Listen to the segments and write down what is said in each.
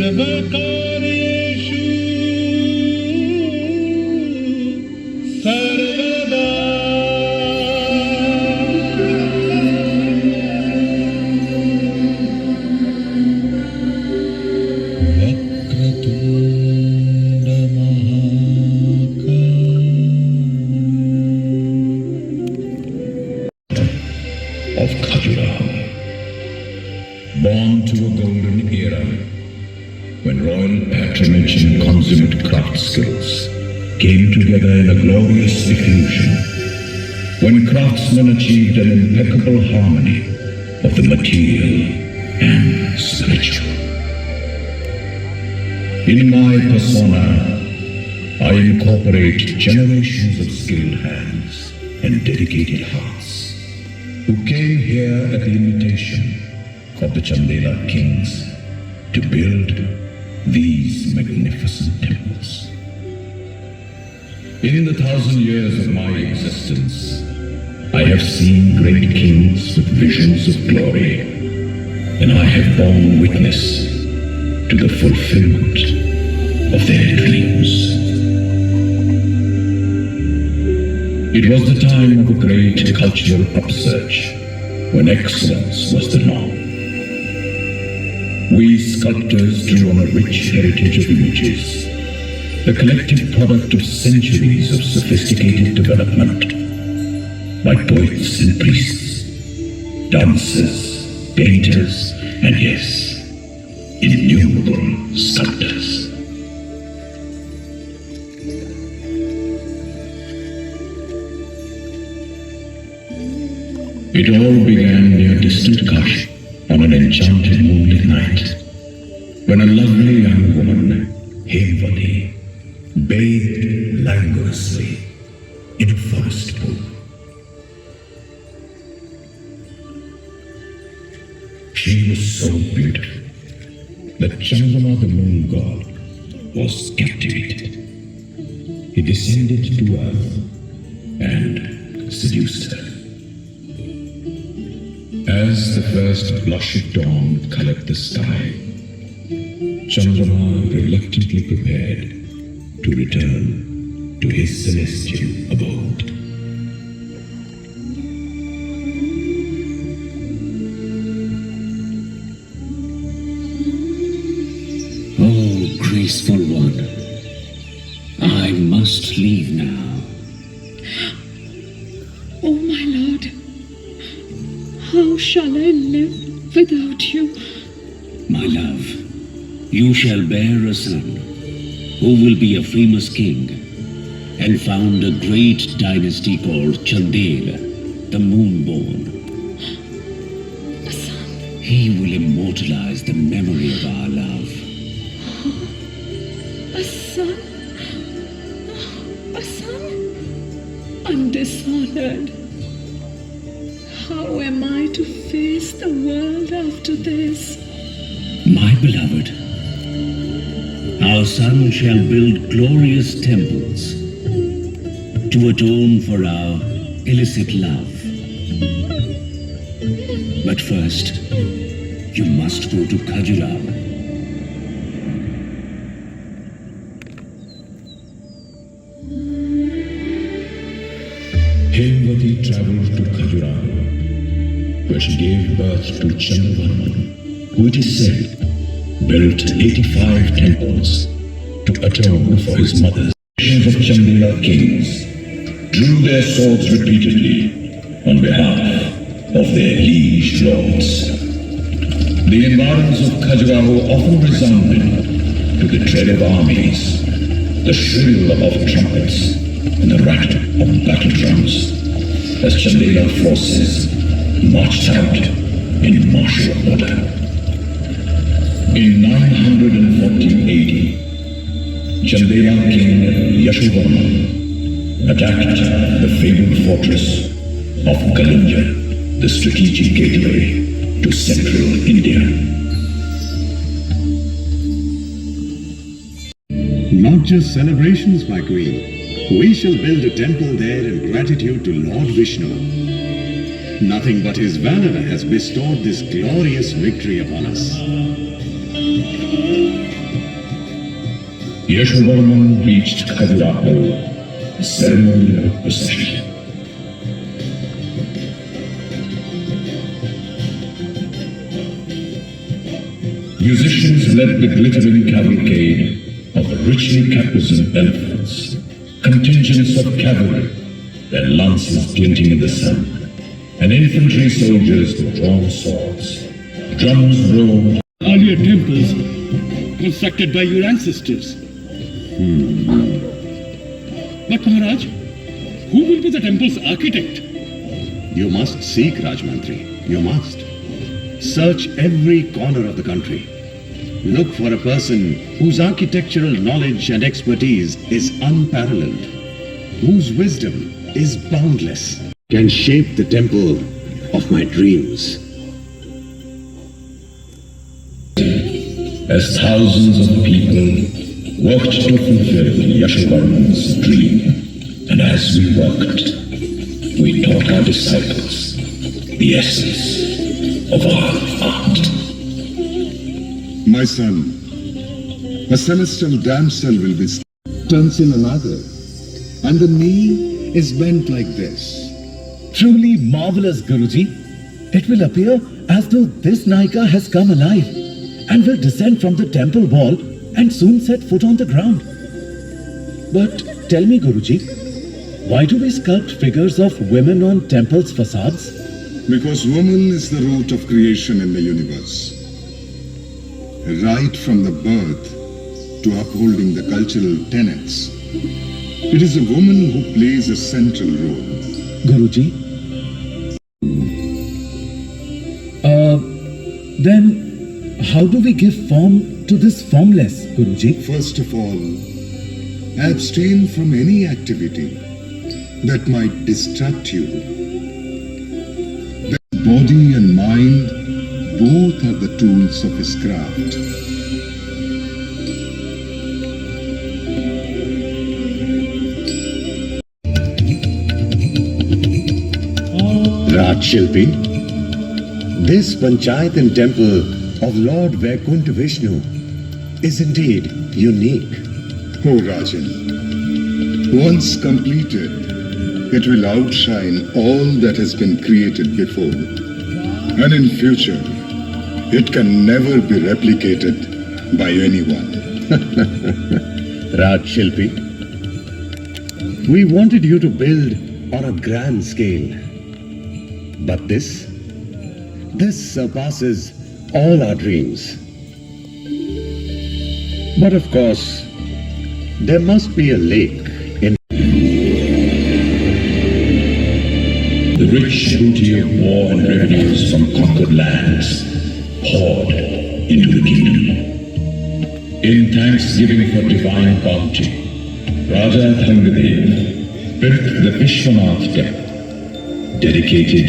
सर्वकार्येषु सर्वदा of Khajuraho, born to a golden era when royal patronage and consummate craft skills came together in a glorious diffusion, when craftsmen achieved an impeccable harmony of the material and spiritual. In my persona, I incorporate generations of skilled hands and dedicated hearts who came here at the invitation of the Chandela kings to build these magnificent temples. In the 1,000 years of my existence, I have seen great kings with visions of glory, and I have borne witness to the fulfillment of their dreams. It was the time of a great cultural upsurge, when excellence was the norm. We sculptors drew on a rich heritage of images, the collective product of centuries of sophisticated development, by poets and priests, dancers, painters, and yes, innumerable sculptors. It all began near distant Kashi on an enchanted moonlit night, when a lovely young woman, Hemvati, bathed languorously in a forest pool. She was so beautiful that Chandrama, the moon god, was captivated. He descended to earth and seduced her. As the first blush of dawn colored the sky, Chandrama reluctantly prepared to return to his celestial abode. Oh, graceful one, I must leave now. Oh, my lord, how shall I live without you? My love, you shall bear a son, who will be a famous king, and found a great dynasty called Chandela, the moonborn. A son? He will immortalize the memory of our love. A son? A son? I'm dishonored. How am I to face the world after this? My beloved, our son shall build glorious temples to atone for our illicit love. But first, you must go to Khajuraho. Hemvati traveled to Khajuraho, where she gave birth to Chandravarman, who it is said built 85 temples to atone for his mother's. Nations of Chandela kings drew their swords repeatedly on behalf of their liege lords. The environs of Khajuraho often resounded to the tread of armies, the shrill of trumpets, and the rattle of battle drums, as Chandela forces marched out in martial order. In 914 AD, Chandela king Yashovarman attacked the fabled fortress of Galunja, the strategic gateway to central India. Not just celebrations, my queen. We shall build a temple there in gratitude to Lord Vishnu. Nothing but his valor has bestowed this glorious victory upon us. Yashovarman reached Khajuraho, a ceremonial procession. Musicians led the glittering cavalcade of richly caparisoned elephants, contingents of cavalry, their lances glinting in the sun, and infantry soldiers with drawn swords. Drums rolled. Earlier temples constructed by your ancestors. But Maharaj, who will be the temple's architect? You must seek, Rajmantri. You must. Search every corner of the country. Look for a person whose architectural knowledge and expertise is unparalleled, whose wisdom is boundless, can shape the temple of my dreams. As thousands of people worked to fulfill Yashovarman's dream, and as we worked, we taught our disciples the essence of our art. My son, a celestial damsel will be turns in another, and the knee is bent like this. Truly marvelous, Guruji. It will appear as though this Naika has come alive and will descend from the temple wall and soon set foot on the ground. But tell me, Guruji, why do we sculpt figures of women on temples' facades? Because woman is the root of creation in the universe. Right from the birth to upholding the cultural tenets, it is a woman who plays a central role. Guruji, then how do we give form to this formless, Guruji? First of all, abstain from any activity that might distract you. The body and mind both are the tools of his craft. Rajshilpi, this Panchayat and temple of Lord Vaikuntha Vishnu is indeed unique. Oh Rajan, once completed, it will outshine all that has been created before. And in future, it can never be replicated by anyone. Rajshilpi, we wanted you to build on a grand scale. But this surpasses all our dreams. But of course, there must be a lake in The rich booty of war and revenues from conquered lands poured into the kingdom. In thanksgiving for divine bounty, Raja Thangadev built the Vishwanath temple, dedicated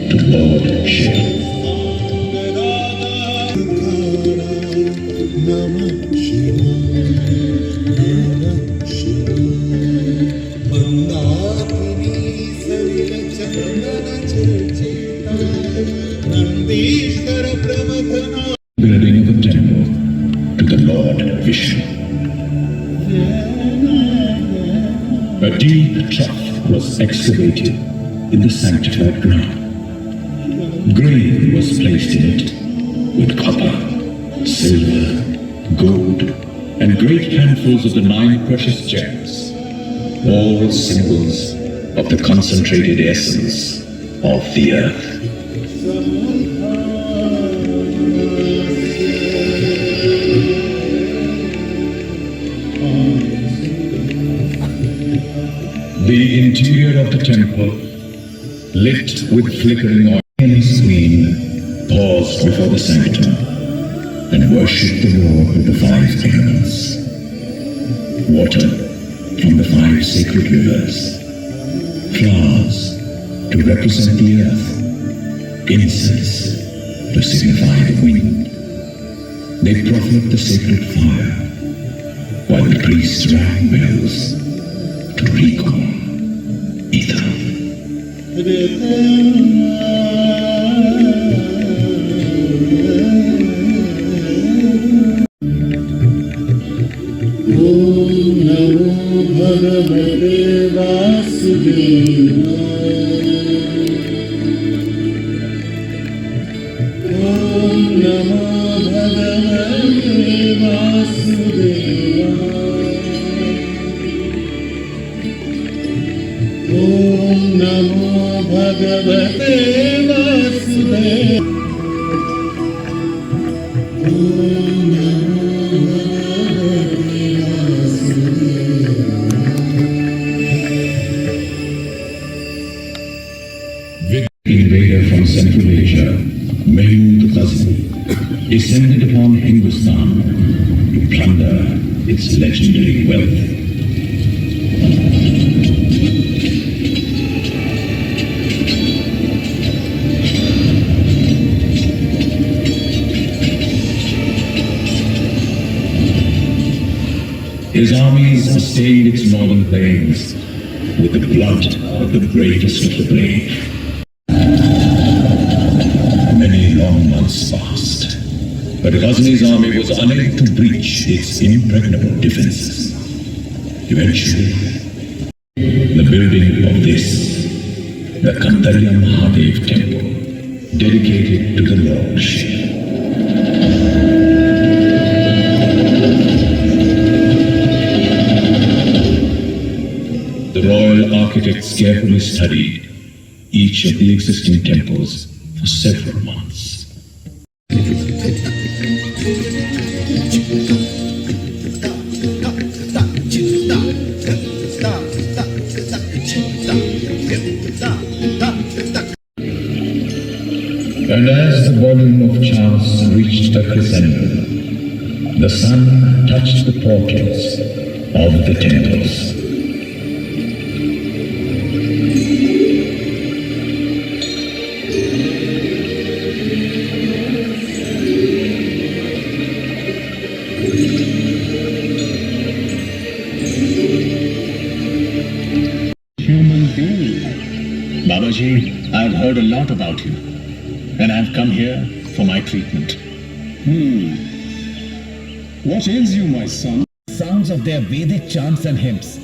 to Lord Shiva. Building of a temple to the Lord Vishnu. A deep trough was excavated in the sanctified ground. Grain was placed in it with copper, silver, gold, and great handfuls of the 9 precious gems, all symbols of the concentrated essence of the earth. The interior of the temple, lit with flickering oil, and his queen paused before the sanctum and worshipped the Lord with the 5 elements. Water from the 5 sacred rivers, flowers to represent the earth, incense to signify the wind. They proffered the sacred fire, while the priests rang bells to recall ether. Oh Invader from Central Asia, Mahmud Ghazni, descended upon Hindustan to plunder its legendary wealth. His armies sustained its northern plains with the blood of the bravest of the brave. Many long months passed, but Ghazni's army was unable to breach its impregnable defenses. Eventually, the building of this, the Kandaria Mahadev temple, dedicated to the Lord Shiva. The royal architects carefully studied each of the existing temples for several months. And as the volume of Charles reached a crescendo, the sun touched the portals of the temples. Human being. Babaji, I've heard a lot about you, and I've come here for my treatment. What ails you, my son? Sounds of their Vedic chants and hymns.